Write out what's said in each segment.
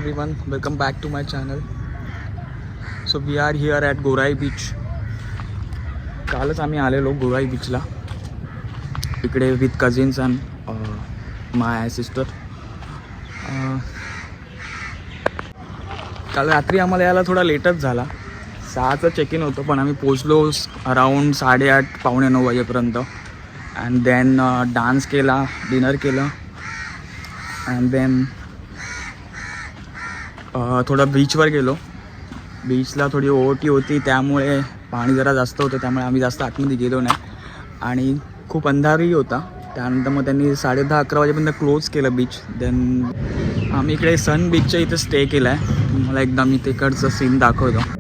everyone, welcome back to my channel. So we are here at Gorai Beach. कालच आम्ही आलेलो गोराई बीचला इकडे with cousins and my sister. काल रात्री आम्हाला यायला थोडा लेटच झाला. 6चं चेक इन होतं पण आम्ही पोचलो अराउंड 8:30 पावणे 9 वाजेपर्यंत. अँड देन डान्स केला, डिनर केलं अँड देन थोडं बीचवर गेलो. बीचला थोडी ओहोटी होती त्यामुळे पाणी जरा जास्त होतं, त्यामुळे आम्ही जास्त आतमध्ये गेलो नाही आणि खूप अंधारही होता. त्यानंतर मग त्यांनी 10:30-11 वाजेपर्यंत क्लोज केलं बीच. देन आम्ही इकडे सन बीचच्या इथे स्टे केला आहे. मला एकदा मी तिकडचं सीन दाखवतो.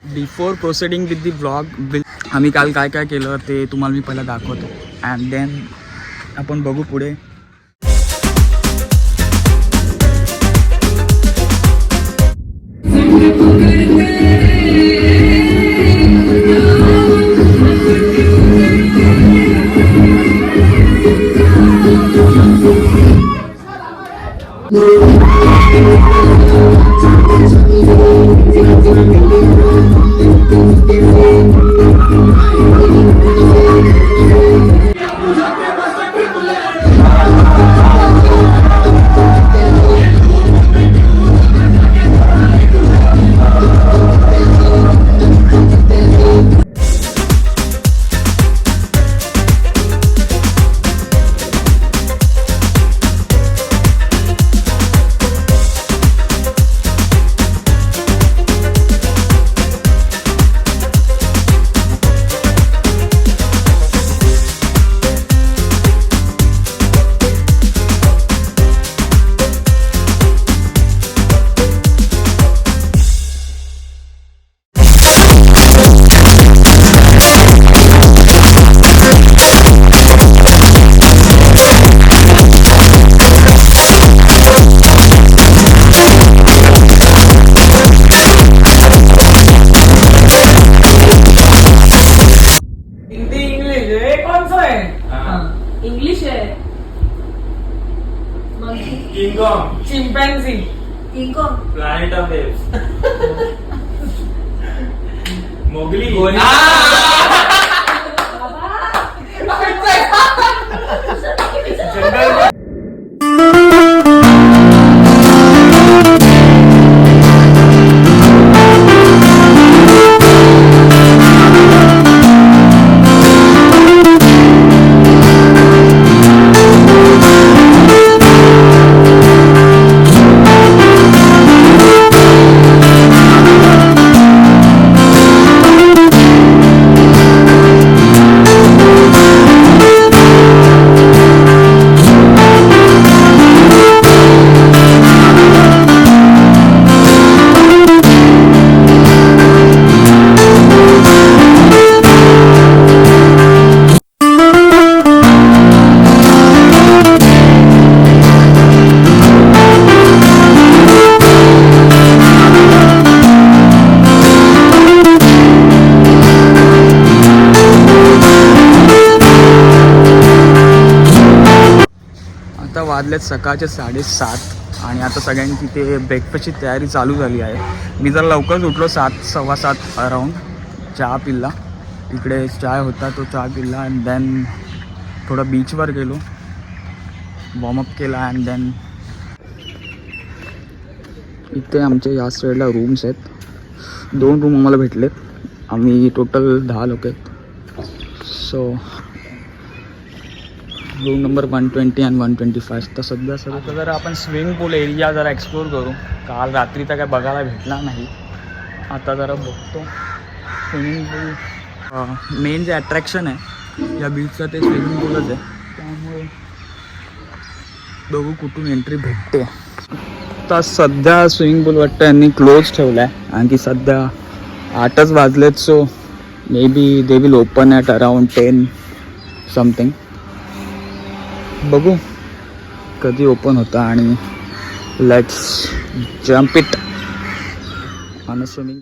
Before proceeding with the blog, आम्ही काल काय काय केलं ते तुम्हाला मी पहिला दाखवतो अँड देन आपण बघू पुढे. इंग्लिश है. King Kong, chimpanzee, King Kong, planet of apes, Mowgli, jungle. वाजलेत सकाळचे 7:30 आणि आता सगळ्यांची ते ब्रेकफास्टची तयारी चालू झाली आहे. मी जर लवकरच उठलो 7, 7:15 अराऊंड. चहा पिल्ला, इकडे चाय होता तो चहा पिल्ला अँड देन थोडं बीचवर गेलो, वॉर्मअप केला अँड देन इथे आमच्या या साईडला रूम्स आहेत. 2 रूम आम्हाला भेटलेत. आम्ही टोटल 10 लोक आहेत. सो रूम नंबर 120 आणि 125. तर सध्या सध्या जरा आपण स्विमिंग पूल एरिया जरा एक्सप्लोर करू. काल रात्री तर काय बघायला भेटला नाही, आता जरा बघतो. स्विमिंग पूल मेन जे अट्रॅक्शन आहे या बीचचं ते स्विमिंग पूलच आहे, त्यामुळे बघू कुठून एंट्री भेटते. आता सध्या स्विमिंग पूल वाटतं यांनी क्लोज ठेवला आहे, आणखी सध्या 8च वाजलेत. So may be they will open at around 10 something. बघू कधी ओपन होता आणि let's jump it on a swimming.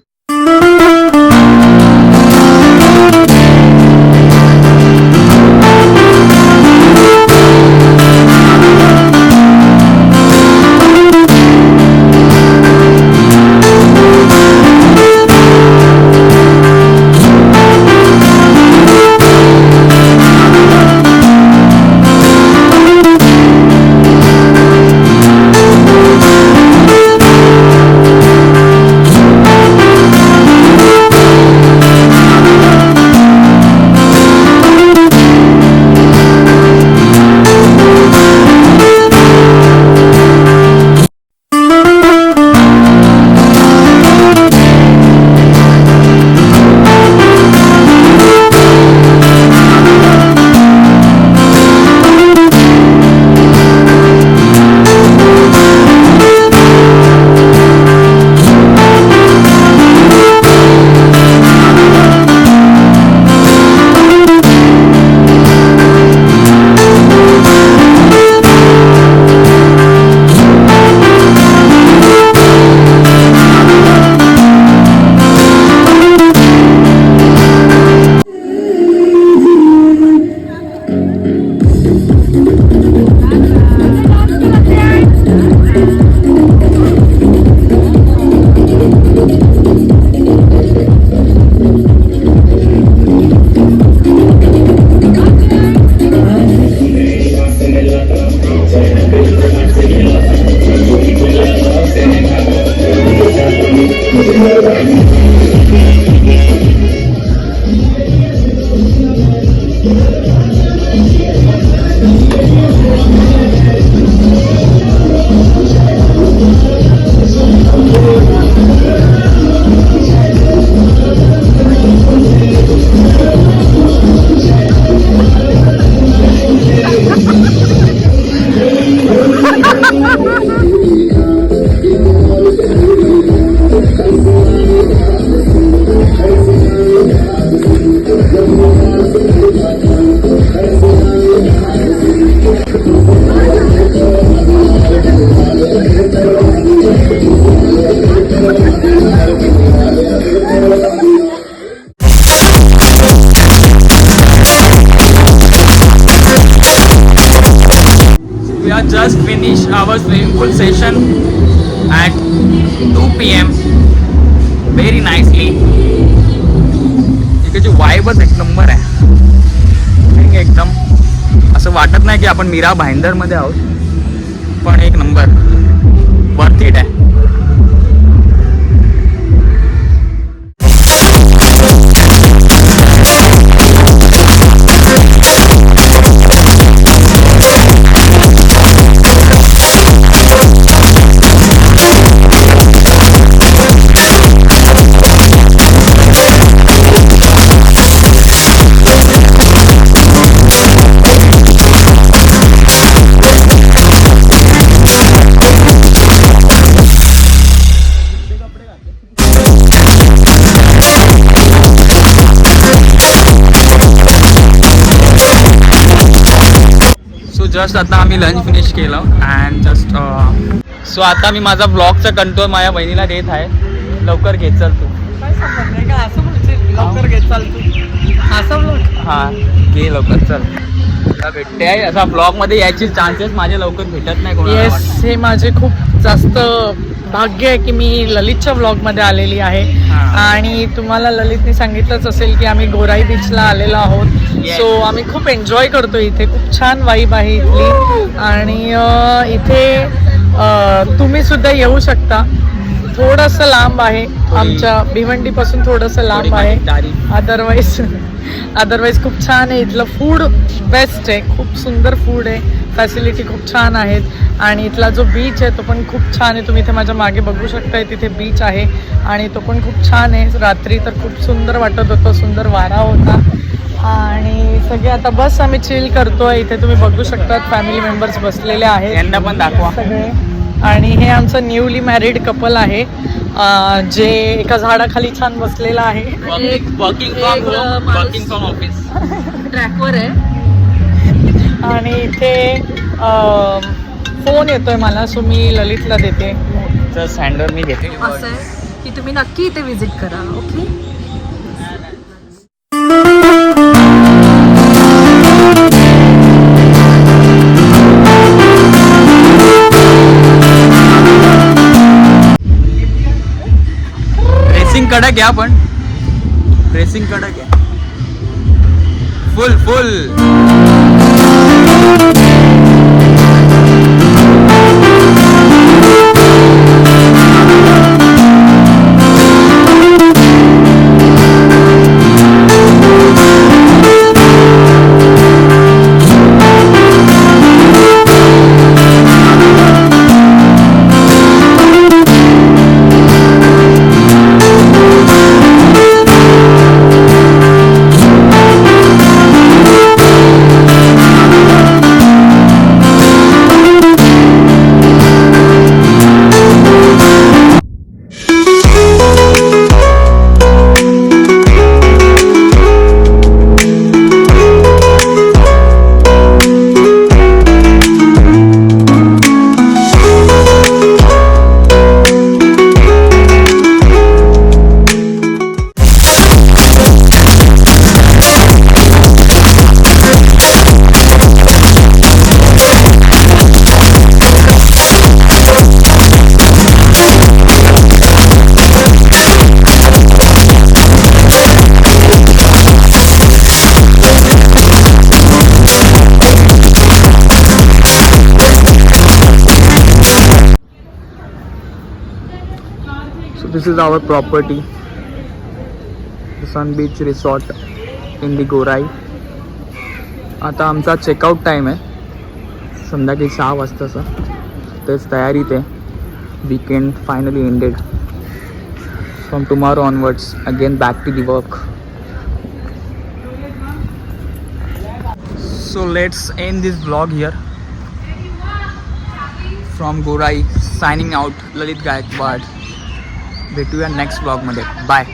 We are just finished our swimming pool session at 2 PM very nicely. इकडची वाईबच एक नंबर आहे. एकदम असं वाटत नाही की आपण मीरा भाईंदरमध्ये आहोत, पण एक नंबर वर्थ इट आहे. जस्ट आता आम्ही लंच फिनिश केलं अँड जस्ट सो आता मी माझा ब्लॉगचा कंट्रोल माझ्या बहिणीला देत आहे. लवकर घेत चल तू. काय समजत नाही का असं बोलशील? लवकर घेत चाल तू असं बोल. हां घे लवकर चल. तुला भेटते आहे असा ब्लॉग मध्ये यायचे चान्सेस माझे लवकर भेटत नाही कोणाला. येस, हे माझे खूप जास्त भाग्य आहे की मी ललितच्या ब्लॉगमध्ये आलेली आहे. हा. आणि तुम्हाला ललितने सांगितलंच असेल की आम्ही गोराई बीचला आलेलो आहोत. Yes. सो आम्ही खूप एन्जॉय करतो इथे. खूप छान वाईब आहे इथली. आणि इथे तुम्ही सुद्धा येऊ शकता. थोडंसं लांब आहे, आमच्या भिवंडीपासून थोडंसं लांब आहे. अदरवाईज खूप छान आहे. इथलं फूड बेस्ट आहे, खूप सुंदर फूड आहे, फॅसिलिटी खूप छान आहेत. आणि इथला जो बीच आहे तो पण खूप छान आहे. तुम्ही इथे माझ्या मागे बघू शकताय, तिथे बीच आहे आणि तो पण खूप छान आहे. रात्री तर खूप सुंदर वाटत होतं, सुंदर वारा होता. आणि सगळे आता बस आम्ही चिल करतोय. इथे तुम्ही बघू शकता फॅमिली मेंबर्स बसलेले आहेत, यांना पण दाखवा सगळे. आणि हे आमचं न्यूली मॅरिड कपल आहे, जे एका झाडाखाली छान बसलेलं आहे. Working from office. ट्रॅकवर आहे. आणि इथे फोन येतोय मला, सो मी ललितला देते. तर सँडर मी घेते. असं आहे की तुम्ही नक्की इथे विजिट करा. ओके. ड्रेसिंग कडक आहे पण ड्रेसिंग कडक आहे. फुल So this is our property, the Sun Beach Resort in the गोराई. आता आमचा चेकआउट टाईम आहे संध्याकाळी 6 वाजताचा. तेच तयारीत आहे. Weekend finally ended. From tomorrow onwards again back to the work. So let's end this vlog here. From Gorai signing out, Lalit Gaikwad. भेटूया नेक्स्ट ब्लॉगमध्ये. बाय.